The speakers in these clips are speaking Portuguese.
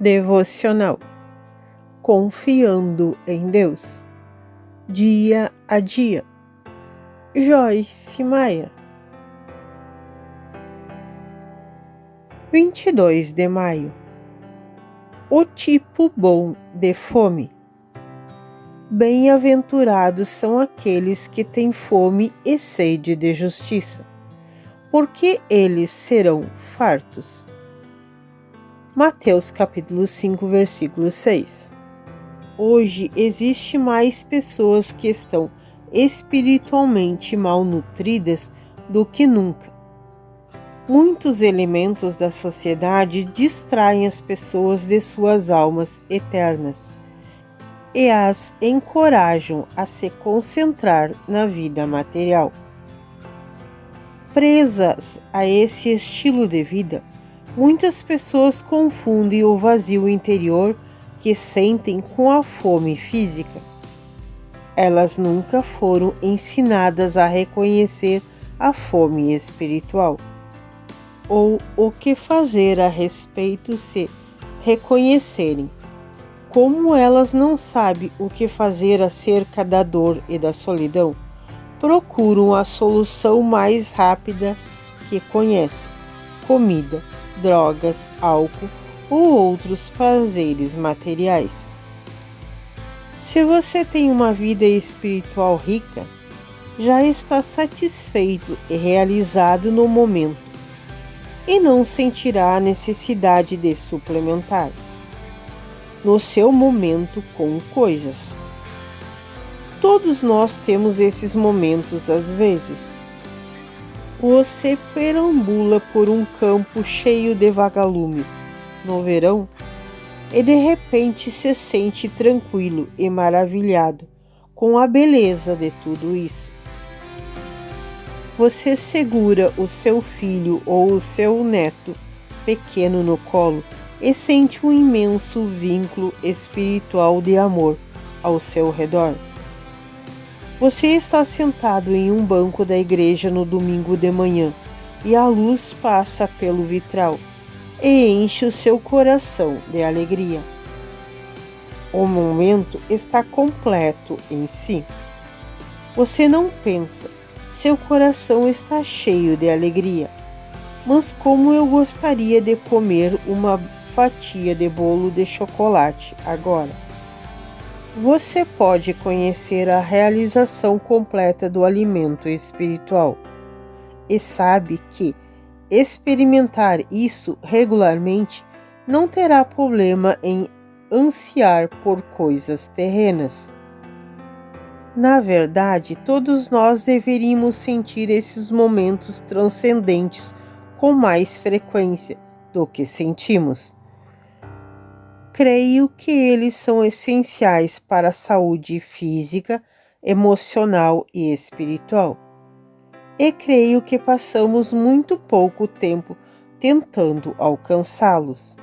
Devocional Confiando em Deus, dia a dia. Joyce Meyer. 22 de maio. O tipo bom de fome. Bem-aventurados são aqueles que têm fome e sede de justiça, porque eles serão fartos. Mateus capítulo 5, versículo 6. Hoje existe mais pessoas que estão espiritualmente malnutridas do que nunca. Muitos elementos da sociedade distraem as pessoas de suas almas eternas e as encorajam a se concentrar na vida material. Presas a esse estilo de vida, muitas pessoas confundem o vazio interior que sentem com a fome física. Elas nunca foram ensinadas a reconhecer a fome espiritual, ou o que fazer a respeito se reconhecerem. Como elas não sabem o que fazer acerca da dor e da solidão, procuram a solução mais rápida que conhecem: comida, drogas, álcool ou outros prazeres materiais. Se você tem uma vida espiritual rica, já está satisfeito e realizado no momento, e não sentirá a necessidade de suplementar no seu momento com coisas. Todos nós temos esses momentos às vezes. Você perambula por um campo cheio de vagalumes no verão e de repente se sente tranquilo e maravilhado com a beleza de tudo isso. Você segura o seu filho ou o seu neto pequeno no colo e sente um imenso vínculo espiritual de amor ao seu redor. Você está sentado em um banco da igreja no domingo de manhã e a luz passa pelo vitral e enche o seu coração de alegria. O momento está completo em si. Você não pensa: seu coração está cheio de alegria, mas como eu gostaria de comer uma fatia de bolo de chocolate agora. Você pode conhecer a realização completa do alimento espiritual e sabe que experimentar isso regularmente não terá problema em ansiar por coisas terrenas. Na verdade, todos nós deveríamos sentir esses momentos transcendentes com mais frequência do que sentimos. Creio que eles são essenciais para a saúde física, emocional e espiritual. E creio que passamos muito pouco tempo tentando alcançá-los,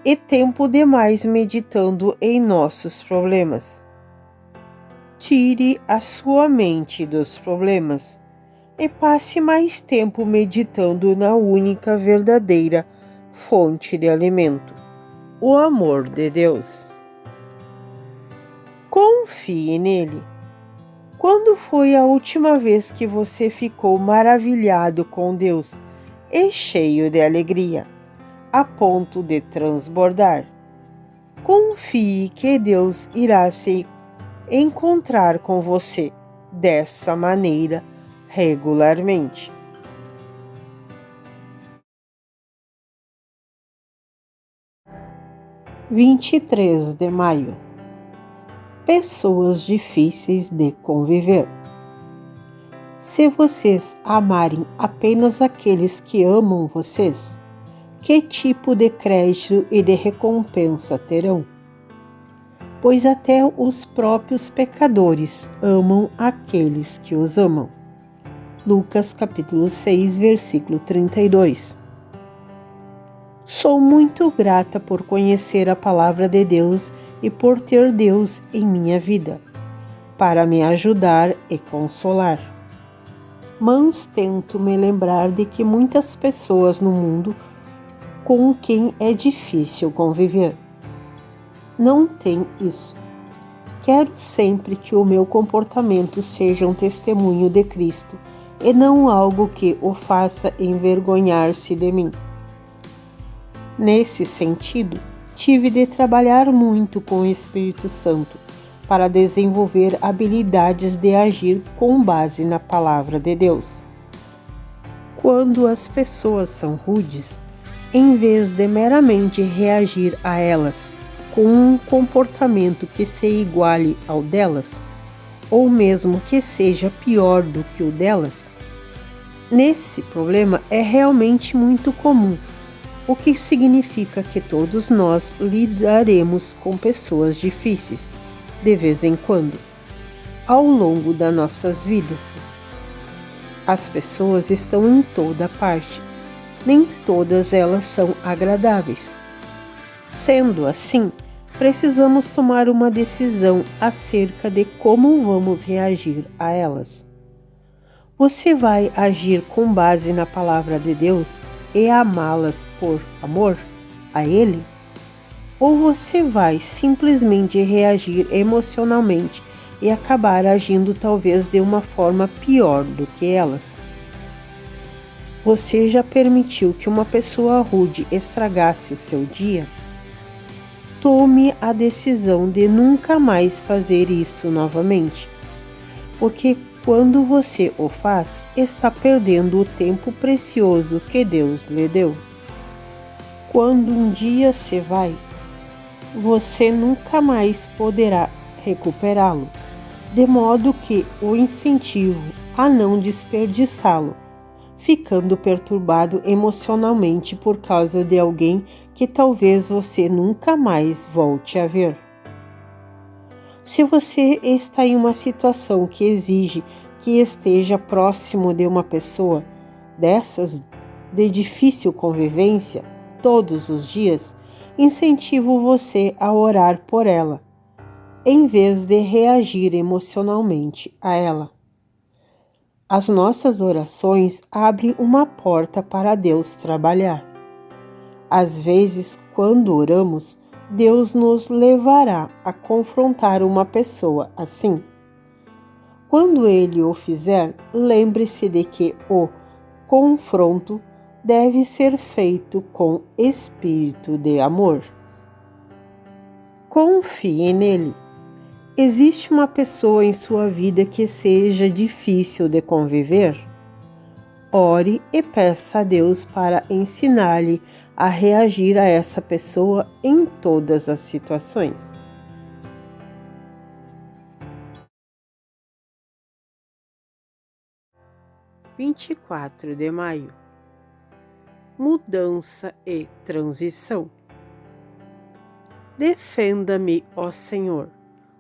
e tempo demais meditando em nossos problemas. Tire a sua mente dos problemas e passe mais tempo meditando na única verdadeira fonte de alimento: o amor de Deus. Confie nele. Quando foi a última vez que você ficou maravilhado com Deus e cheio de alegria, a ponto de transbordar? Confie que Deus irá se encontrar com você dessa maneira regularmente. – 23 de maio. Pessoas difíceis de conviver. Se vocês amarem apenas aqueles que amam vocês, que tipo de crédito e de recompensa terão? Pois até os próprios pecadores amam aqueles que os amam. Lucas capítulo 6, versículo 32. Sou muito grata por conhecer a palavra de Deus e por ter Deus em minha vida, para me ajudar e consolar. Mas tento me lembrar de que muitas pessoas no mundo com quem é difícil conviver. Não tem isso. Quero sempre que o meu comportamento seja um testemunho de Cristo e não algo que o faça envergonhar-se de mim. Nesse sentido, tive de trabalhar muito com o Espírito Santo para desenvolver habilidades de agir com base na Palavra de Deus. Quando as pessoas são rudes, em vez de meramente reagir a elas com um comportamento que se iguale ao delas, ou mesmo que seja pior do que o delas, nesse problema é realmente muito comum, o que significa que todos nós lidaremos com pessoas difíceis, de vez em quando, ao longo das nossas vidas. As pessoas estão em toda parte, nem todas elas são agradáveis. Sendo assim, precisamos tomar uma decisão acerca de como vamos reagir a elas. Você vai agir com base na Palavra de Deus e amá-las por amor a Ele? Ou você vai simplesmente reagir emocionalmente e acabar agindo talvez de uma forma pior do que elas? Você já permitiu que uma pessoa rude estragasse o seu dia? Tome a decisão de nunca mais fazer isso novamente, porque quando você o faz, está perdendo o tempo precioso que Deus lhe deu. Quando um dia se vai, você nunca mais poderá recuperá-lo, de modo que o incentivo a não desperdiçá-lo, ficando perturbado emocionalmente por causa de alguém que talvez você nunca mais volte a ver. Se você está em uma situação que exige que esteja próximo de uma pessoa dessas de difícil convivência todos os dias, incentivo você a orar por ela, em vez de reagir emocionalmente a ela. As nossas orações abrem uma porta para Deus trabalhar. Às vezes, quando oramos, Deus nos levará a confrontar uma pessoa assim. Quando Ele o fizer, lembre-se de que o confronto deve ser feito com espírito de amor. Confie nele. Existe uma pessoa em sua vida que seja difícil de conviver? Ore e peça a Deus para ensinar-lhe a reagir a essa pessoa em todas as situações. – 24 de maio. Mudança e transição. Defenda-me, ó Senhor,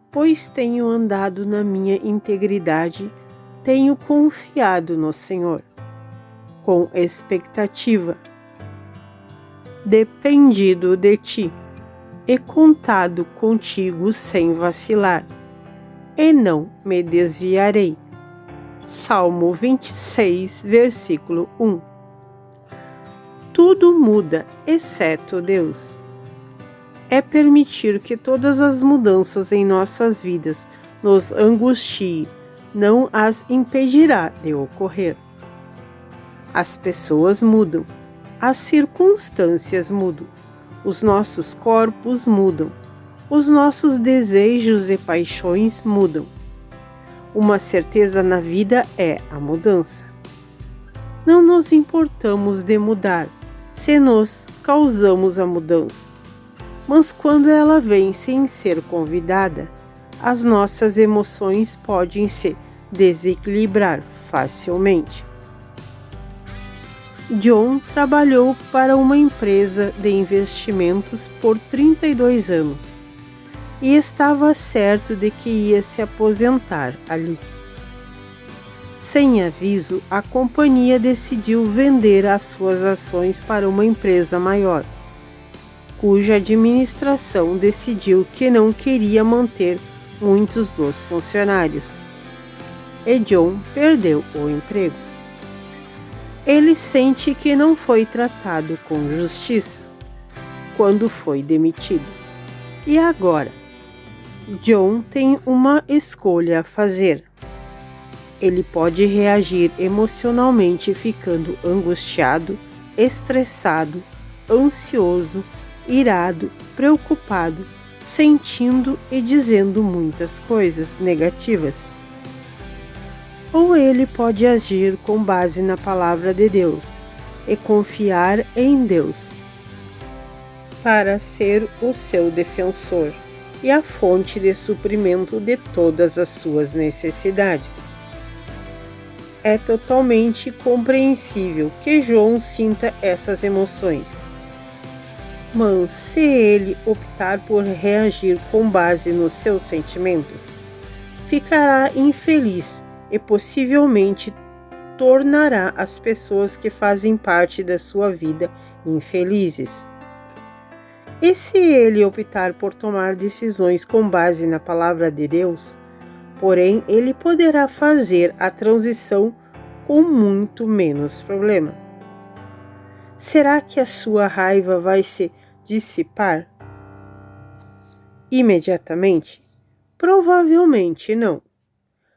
pois tenho andado na minha integridade, tenho confiado no Senhor, com expectativa, dependido de Ti, e contado contigo sem vacilar, e não me desviarei. Salmo 26, versículo 1. Tudo muda, exceto Deus. É permitir que todas as mudanças em nossas vidas nos angustiem, não as impedirá de ocorrer. As pessoas mudam, as circunstâncias mudam, os nossos corpos mudam, os nossos desejos e paixões mudam. Uma certeza na vida é a mudança. Não nos importamos de mudar se nós causamos a mudança, mas quando ela vem sem ser convidada, as nossas emoções podem se desequilibrar facilmente. John trabalhou para uma empresa de investimentos por 32 anos e estava certo de que ia se aposentar ali. Sem aviso, a companhia decidiu vender as suas ações para uma empresa maior, cuja administração decidiu que não queria manter muitos dos funcionários. E John perdeu o emprego. Ele sente que não foi tratado com justiça quando foi demitido. E agora? John tem uma escolha a fazer. Ele pode reagir emocionalmente ficando angustiado, estressado, ansioso, irado, preocupado, sentindo e dizendo muitas coisas negativas. Ou ele pode agir com base na palavra de Deus e confiar em Deus para ser o seu defensor e a fonte de suprimento de todas as suas necessidades. É totalmente compreensível que João sinta essas emoções. Mas se ele optar por reagir com base nos seus sentimentos, ficará infeliz e possivelmente tornará as pessoas que fazem parte da sua vida infelizes. E se ele optar por tomar decisões com base na palavra de Deus, porém ele poderá fazer a transição com muito menos problema. Será que a sua raiva vai se dissipar imediatamente? Provavelmente não.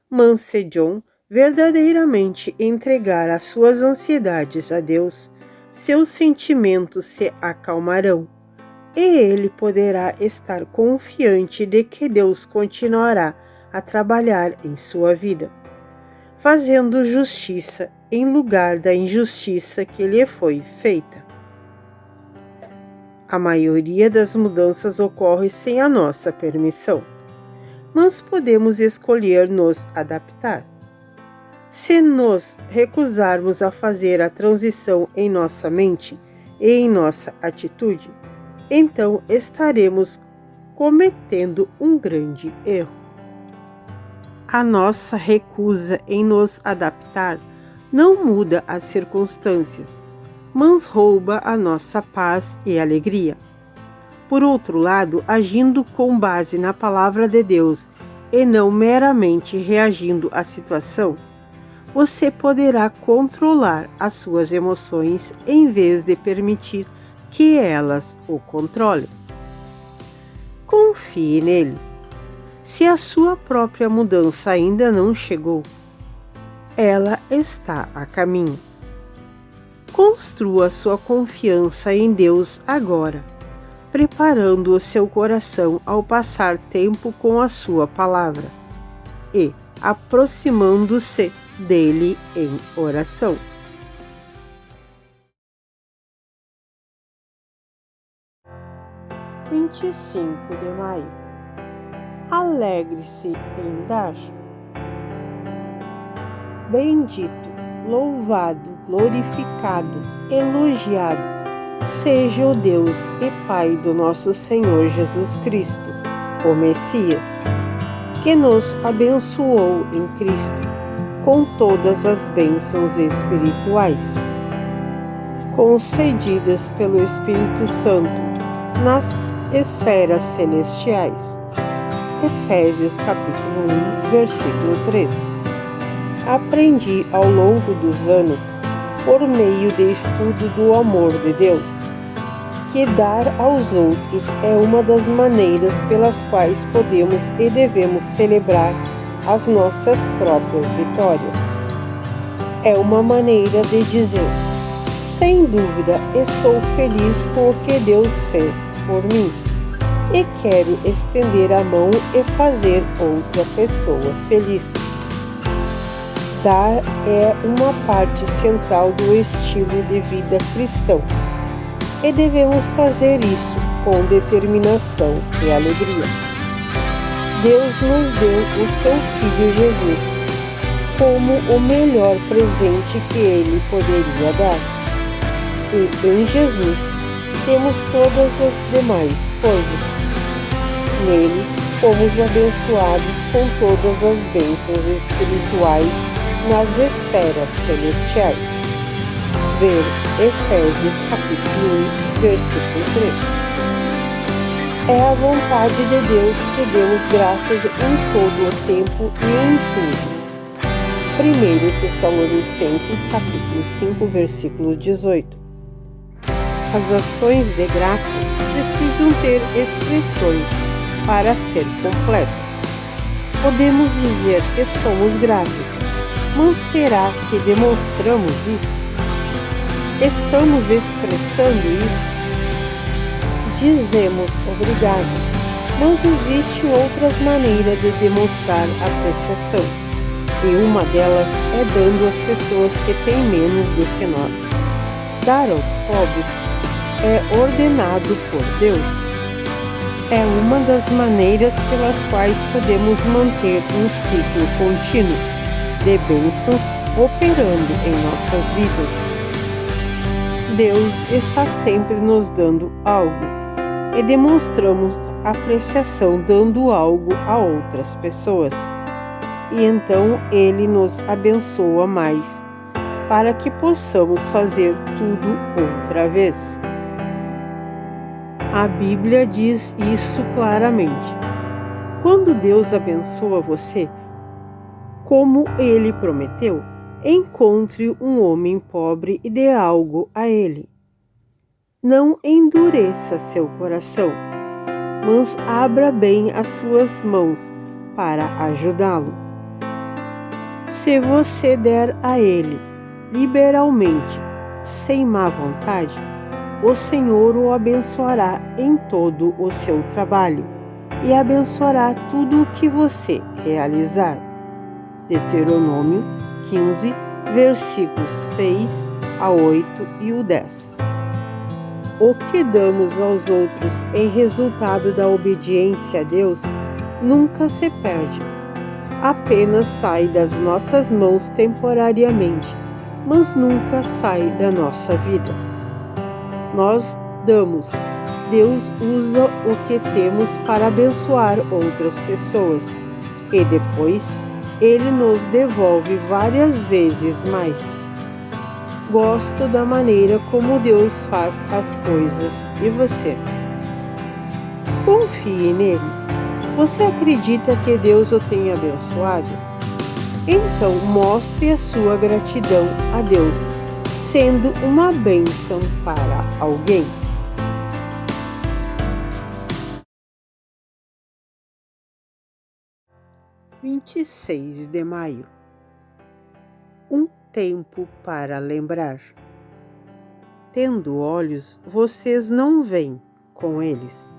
Mas se John verdadeiramente entregar as suas ansiedades a Deus, seus sentimentos se acalmarão e ele poderá estar confiante de que Deus continuará a trabalhar em sua vida, fazendo justiça em lugar da injustiça que lhe foi feita. A maioria das mudanças ocorre sem a nossa permissão, mas podemos escolher nos adaptar. Se nos recusarmos a fazer a transição em nossa mente e em nossa atitude, então estaremos cometendo um grande erro. A nossa recusa em nos adaptar não muda as circunstâncias, mas rouba a nossa paz e alegria. Por outro lado, agindo com base na palavra de Deus e não meramente reagindo à situação, você poderá controlar as suas emoções em vez de permitir que elas o controlem. Confie nele. Se a sua própria mudança ainda não chegou, ela está a caminho. Construa sua confiança em Deus agora, preparando o seu coração ao passar tempo com a sua palavra e aproximando-se dele em oração. 25 de maio. Alegre-se em dar. Bendito, louvado, glorificado, elogiado seja o Deus e Pai do nosso Senhor Jesus Cristo, o Messias, que nos abençoou em Cristo com todas as bênçãos espirituais, concedidas pelo Espírito Santo nas esferas celestiais. Efésios capítulo 1, versículo 3. Aprendi ao longo dos anos, por meio de estudo do amor de Deus, que dar aos outros é uma das maneiras pelas quais podemos e devemos celebrar as nossas próprias vitórias. É uma maneira de dizer: sem dúvida, estou feliz com o que Deus fez por mim e quero estender a mão e fazer outra pessoa feliz. Dar é uma parte central do estilo de vida cristão e devemos fazer isso com determinação e alegria. Deus nos deu o seu Filho Jesus como o melhor presente que Ele poderia dar. E em Jesus temos todas as demais coisas. Nele fomos abençoados com todas as bênçãos espirituais nas esferas celestiais. Ver Efésios capítulo 1, versículo 3. É a vontade de Deus que demos graças em todo o tempo e em tudo. 1 Tessalonicenses capítulo 5, versículo 18. As ações de graças precisam ter expressões para ser completas. Podemos dizer que somos gratos, mas será que demonstramos isso? Estamos expressando isso? Dizemos obrigado, mas existem outras maneiras de demonstrar apreciação, e uma delas é dando às pessoas que têm menos do que nós. Dar aos pobres é ordenado por Deus. É uma das maneiras pelas quais podemos manter um ciclo contínuo de bênçãos operando em nossas vidas. Deus está sempre nos dando algo e demonstramos apreciação dando algo a outras pessoas. E então Ele nos abençoa mais, para que possamos fazer tudo outra vez. A Bíblia diz isso claramente. Quando Deus abençoa você, como Ele prometeu, encontre um homem pobre e dê algo a ele. Não endureça seu coração, mas abra bem as suas mãos para ajudá-lo. Se você der a ele liberalmente, sem má vontade, o Senhor o abençoará em todo o seu trabalho e abençoará tudo o que você realizar. Deuteronômio 15, versículos 6 a 8 e o 10. O que damos aos outros em resultado da obediência a Deus nunca se perde. Apenas sai das nossas mãos temporariamente, mas nunca sai da nossa vida. Nós damos, Deus usa o que temos para abençoar outras pessoas e depois Ele nos devolve várias vezes mais. Gosto da maneira como Deus faz as coisas e você? Confie nele. Você acredita que Deus o tem abençoado? Então mostre a sua gratidão a Deus, sendo uma bênção para alguém. – 26 de maio. Um tempo para lembrar. Tendo olhos, vocês não veem com eles,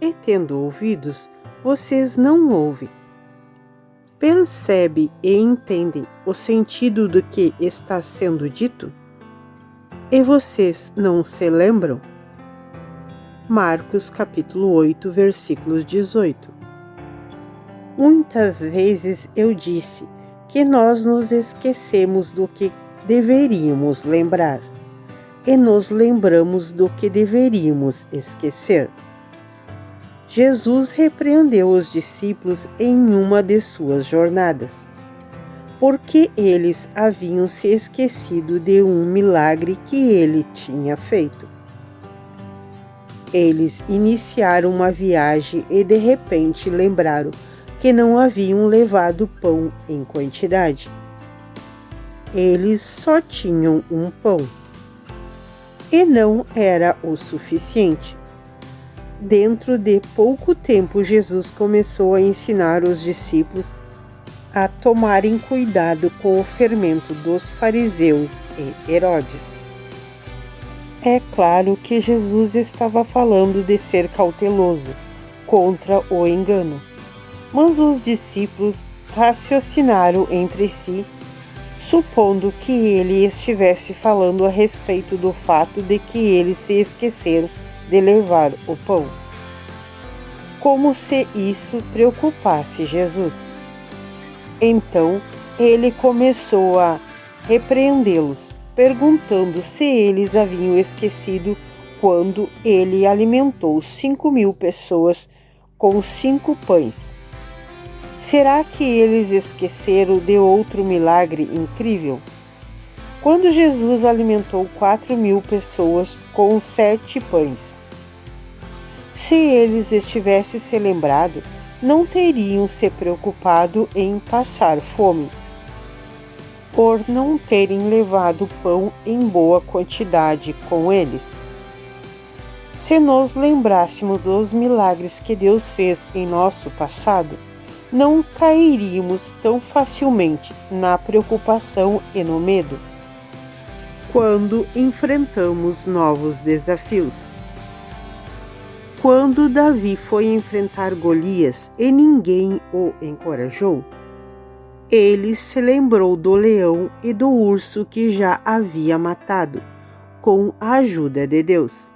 e tendo ouvidos, vocês não ouvem. Percebe e entendem o sentido do que está sendo dito? E vocês não se lembram? Marcos capítulo 8, versículos 18. Muitas vezes eu disse que nós nos esquecemos do que deveríamos lembrar e nos lembramos do que deveríamos esquecer. Jesus repreendeu os discípulos em uma de suas jornadas, porque eles haviam se esquecido de um milagre que ele tinha feito. Eles iniciaram uma viagem e de repente lembraram que não haviam levado pão em quantidade. Eles só tinham um pão. E não era o suficiente. Dentro de pouco tempo, Jesus começou a ensinar os discípulos a tomarem cuidado com o fermento dos fariseus e Herodes. É claro que Jesus estava falando de ser cauteloso contra o engano. Mas os discípulos raciocinaram entre si, supondo que ele estivesse falando a respeito do fato de que eles se esqueceram de levar o pão. Como se isso preocupasse Jesus. Então ele começou a repreendê-los, perguntando se eles haviam esquecido quando ele alimentou 5.000 pessoas com 5 pães. Será que eles esqueceram de outro milagre incrível? Quando Jesus alimentou 4.000 pessoas com 7 pães. Se eles estivessem se lembrado, não teriam se preocupado em passar fome. por não terem levado pão em boa quantidade com eles. Se nos lembrássemos dos milagres que Deus fez em nosso passado, não cairíamos tão facilmente na preocupação e no medo quando enfrentamos novos desafios. Quando Davi foi enfrentar Golias e ninguém o encorajou, ele se lembrou do leão e do urso que já havia matado, com a ajuda de Deus.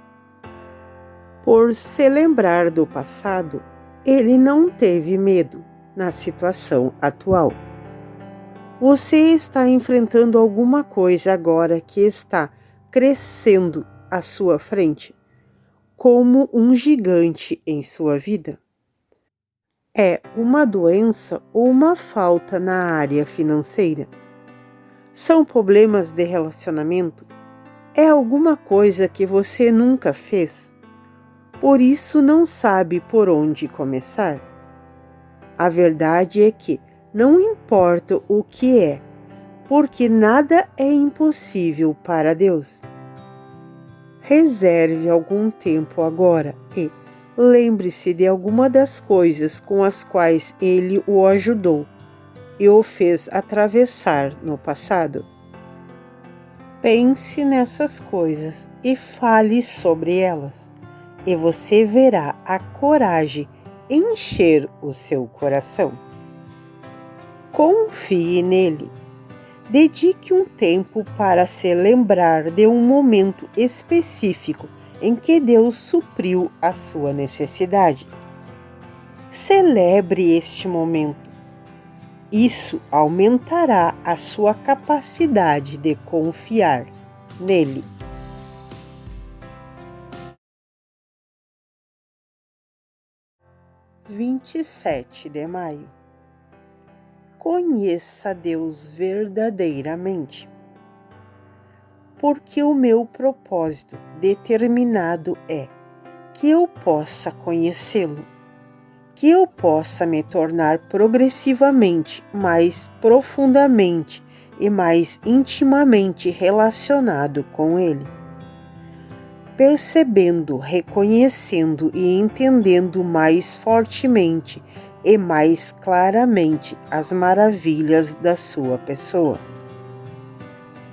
Por se lembrar do passado, ele não teve medo na situação atual. Você está enfrentando alguma coisa agora que está crescendo à sua frente, como um gigante em sua vida? É uma doença ou uma falta na área financeira? São problemas de relacionamento? É alguma coisa que você nunca fez? Por isso não sabe por onde começar? A verdade é que não importa o que é, porque nada é impossível para Deus. Reserve algum tempo agora e lembre-se de alguma das coisas com as quais Ele o ajudou e o fez atravessar no passado. Pense nessas coisas e fale sobre elas, e você verá a coragem encher o seu coração. Confie nele. Dedique um tempo para se lembrar de um momento específico em que Deus supriu a sua necessidade. Celebre este momento. Isso aumentará a sua capacidade de confiar nele. 27 de maio. Conheça Deus verdadeiramente. Porque o meu propósito determinado é que eu possa conhecê-lo, que eu possa me tornar progressivamente mais profundamente e mais intimamente relacionado com Ele. Percebendo, reconhecendo e entendendo mais fortemente e mais claramente as maravilhas da sua pessoa.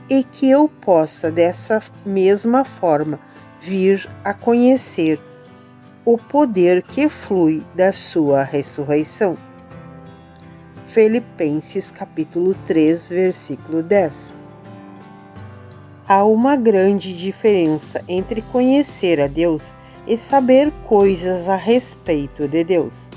E que eu possa, dessa mesma forma, vir a conhecer o poder que flui da sua ressurreição. Filipenses capítulo 3, versículo 10. Há uma grande diferença entre conhecer a Deus e saber coisas a respeito de Deus.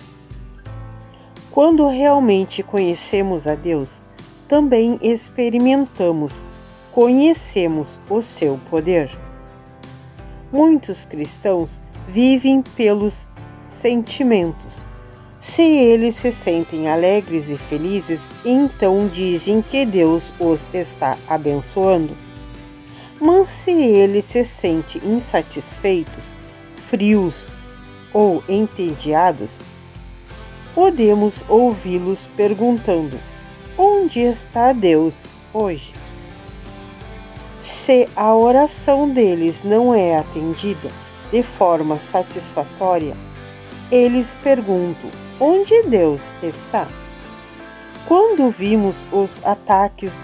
Quando realmente conhecemos a Deus, também experimentamos, conhecemos o seu poder. Muitos cristãos vivem pelos sentimentos. Se eles se sentem alegres e felizes, então dizem que Deus os está abençoando. Mas se eles se sentem insatisfeitos, frios ou entediados, podemos ouvi-los perguntando: onde está Deus hoje? Se a oração deles não é atendida de forma satisfatória, eles perguntam: onde Deus está? Quando vimos os ataques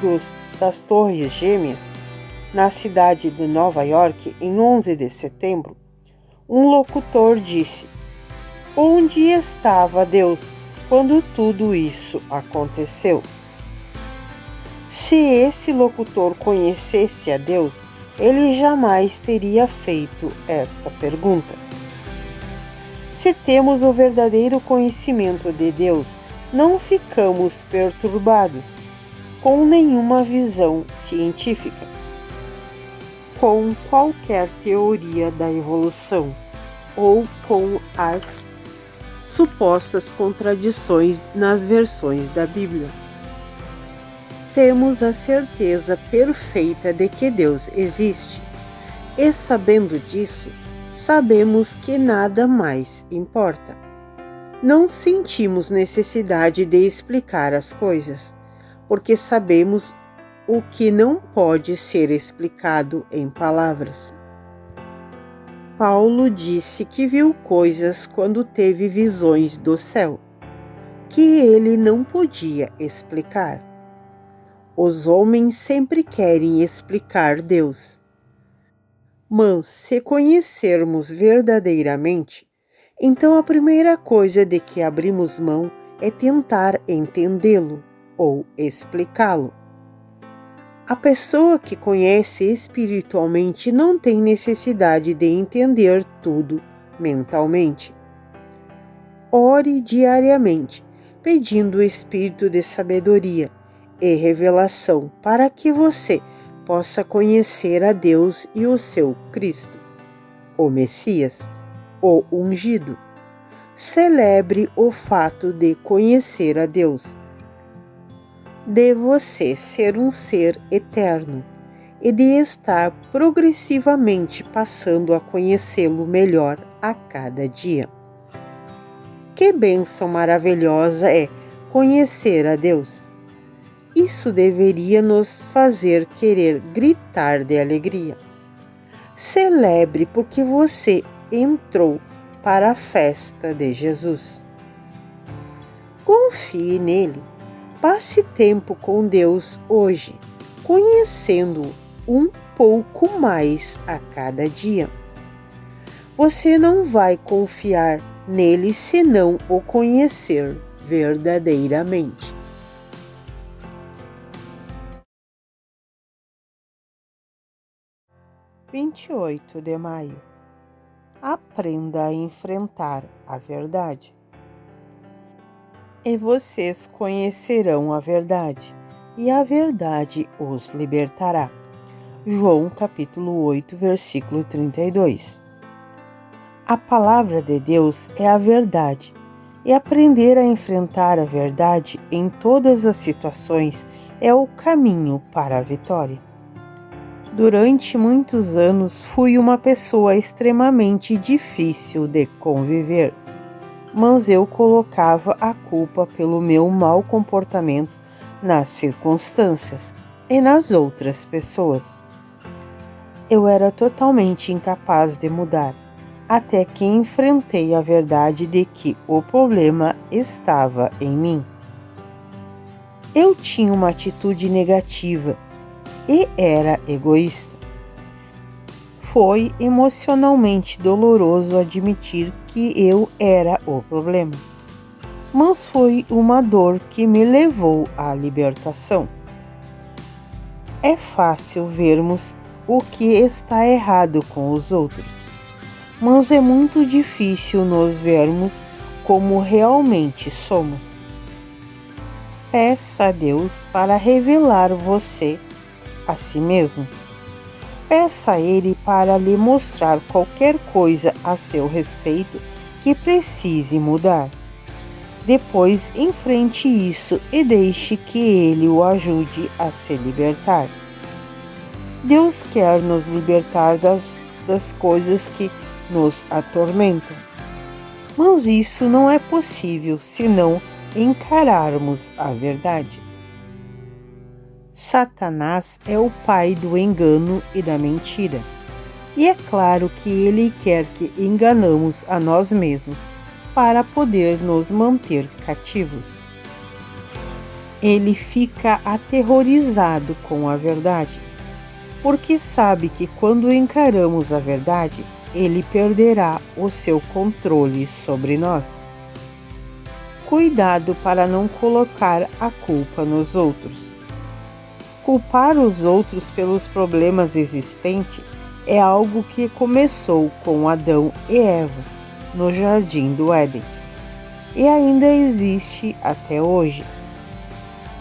das Torres Gêmeas na cidade de Nova York em 11 de setembro, um locutor disse: onde estava Deus quando tudo isso aconteceu? Se esse locutor conhecesse a Deus, ele jamais teria feito essa pergunta. Se temos o verdadeiro conhecimento de Deus, não ficamos perturbados com nenhuma visão científica, com qualquer teoria da evolução ou com as supostas contradições nas versões da Bíblia. Temos a certeza perfeita de que Deus existe, e sabendo disso, sabemos que nada mais importa. Não sentimos necessidade de explicar as coisas, porque sabemos o que não pode ser explicado em palavras. Paulo disse que viu coisas quando teve visões do céu, que ele não podia explicar. Os homens sempre querem explicar Deus. Mas se conhecermos verdadeiramente, então a primeira coisa de que abrimos mão é tentar entendê-lo ou explicá-lo. A pessoa que conhece espiritualmente não tem necessidade de entender tudo mentalmente. Ore diariamente, pedindo o espírito de sabedoria e revelação para que você possa conhecer a Deus e o seu Cristo, o Messias, o ungido. Celebre o fato de conhecer a Deus, de você ser um ser eterno e de estar progressivamente passando a conhecê-lo melhor a cada dia. Que bênção maravilhosa é conhecer a Deus! Isso deveria nos fazer querer gritar de alegria. Celebre porque você entrou para a festa de Jesus. Confie nele. Passe tempo com Deus hoje, conhecendo-o um pouco mais a cada dia. Você não vai confiar nele se não o conhecer verdadeiramente. – 28 de maio. Aprenda a enfrentar a verdade. E vocês conhecerão a verdade, e a verdade os libertará. João capítulo 8, versículo 32. A palavra de Deus é a verdade, e aprender a enfrentar a verdade em todas as situações é o caminho para a vitória. Durante muitos anos fui uma pessoa extremamente difícil de conviver. Mas eu colocava a culpa pelo meu mau comportamento nas circunstâncias e nas outras pessoas. Eu era totalmente incapaz de mudar, até que enfrentei a verdade de que o problema estava em mim. Eu tinha uma atitude negativa e era egoísta. Foi emocionalmente doloroso admitir que eu era o problema, mas foi uma dor que me levou à libertação. É fácil vermos o que está errado com os outros, mas é muito difícil nos vermos como realmente somos. Peça a Deus para revelar você a si mesmo. Peça a Ele para lhe mostrar qualquer coisa a seu respeito que precise mudar. Depois, enfrente isso e deixe que Ele o ajude a se libertar. Deus quer nos libertar das coisas que nos atormentam. Mas isso não é possível se não encararmos a verdade. Satanás é o pai do engano e da mentira. E é claro que ele quer que enganamos a nós mesmos para poder nos manter cativos. Ele fica aterrorizado com a verdade, porque sabe que quando encaramos a verdade, ele perderá o seu controle sobre nós. Cuidado para não colocar a culpa nos outros. Culpar os outros pelos problemas existentes é algo que começou com Adão e Eva no Jardim do Éden e ainda existe até hoje.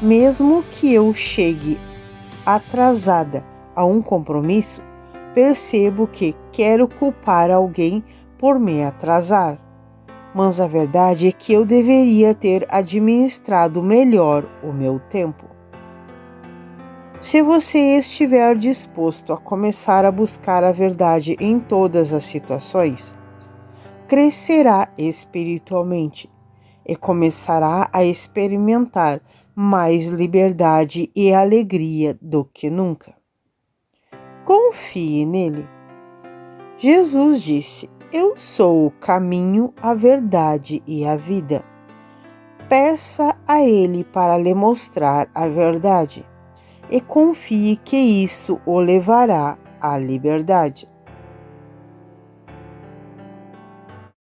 Mesmo que eu chegue atrasada a um compromisso, percebo que quero culpar alguém por me atrasar. Mas a verdade é que eu deveria ter administrado melhor o meu tempo. Se você estiver disposto a começar a buscar a verdade em todas as situações, crescerá espiritualmente e começará a experimentar mais liberdade e alegria do que nunca. Confie nele. Jesus disse: Eu sou o caminho, a verdade e a vida. Peça a Ele para lhe mostrar a verdade e confie que isso o levará à liberdade.